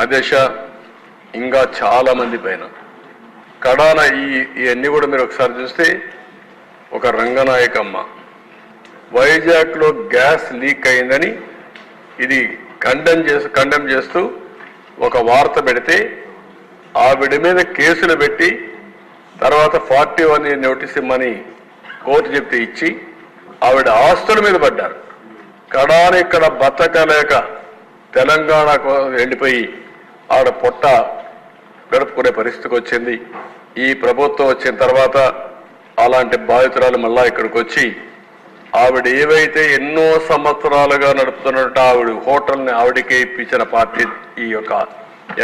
అధ్యక్ష ఇంకా చాలా మంది పైన కడాన ఇవన్నీ కూడా మీరు ఒకసారి చూస్తే ఒక రంగనాయకమ్మ వైజాగ్లో గ్యాస్ లీక్ అయిందని ఇది కండెమ్ చేస్తూ ఒక వార్త పెడితే ఆవిడ మీద కేసులు పెట్టి తర్వాత 41 నోటీస్ ఇమ్మని కోర్టు చెప్తే ఇచ్చి ఆవిడ ఆస్తుల మీద పడ్డారు. కడాని ఇక్కడ బతకలేక తెలంగాణకు వెళ్ళిపోయి ఆవిడ పొట్ట గడుపుకునే పరిస్థితికి వచ్చింది. ఈ ప్రభుత్వం వచ్చిన తర్వాత అలాంటి బాధితురాలు మళ్ళా ఇక్కడికి వచ్చి ఆవిడ ఏవైతే ఎన్నో సంవత్సరాలుగా నడుపుతున్నట్టు ఆవిడ హోటల్ని ఆవిడకే ఇప్పించిన పార్టీ ఈ యొక్క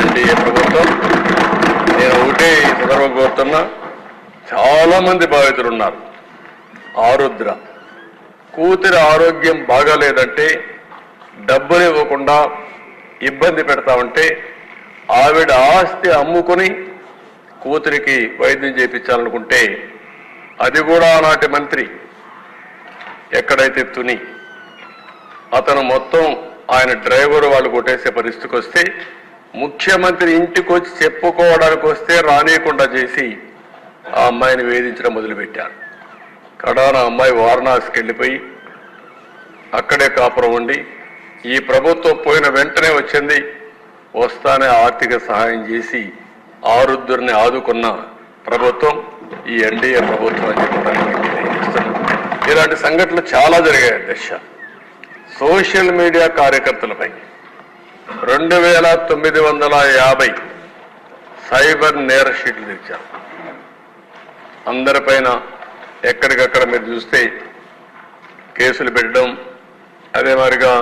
ఎన్డీఏ ప్రభుత్వం. నేను ఒకటే ఈ సందర్భంగా కోరుతున్నా, చాలా మంది బాధితులు ఉన్నారు. ఆరుద్ర కూతురి ఆరోగ్యం బాగాలేదంటే డబ్బులు ఇవ్వకుండా ఇబ్బంది పెడతామంటే ఆవిడ ఆస్తి అమ్ముకుని కూతురికి వైద్యం చేయించాలనుకుంటే అది కూడా ఆనాటి మంత్రి ఎక్కడైతే తుని అతను మొత్తం ఆయన డ్రైవర్ వాళ్ళు కొట్టేసే పరిస్థితికి వస్తే ముఖ్యమంత్రి ఇంటికి వచ్చి చెప్పుకోవడానికి వస్తే రానియకుండా చేసి ఆ అమ్మాయిని వేధించడం మొదలుపెట్టారు. కడాన అమ్మాయి వారణాసికి వెళ్ళిపోయి అక్కడే కాపురం ఉండి ఈ ప్రభుత్వం పోయిన వెంటనే వచ్చింది. వస్తానే ఆర్థిక సహాయం చేసి ఆరుద్దురిని ఆదుకున్న ప్రభుత్వం ఈ ఎన్డీఏ ప్రభుత్వం అని చెప్పడానికి తెలియజేస్తున్నాం. ఇలాంటి సంఘటనలు చాలా జరిగాయి అధ్యక్ష. సోషల్ మీడియా కార్యకర్తలపై 2950 సైబర్ నేర షీట్లు తెచ్చారు. అందరిపైన ఎక్కడికక్కడ మీరు చూస్తే కేసులు పెట్టడం, అదే మాదిరిగా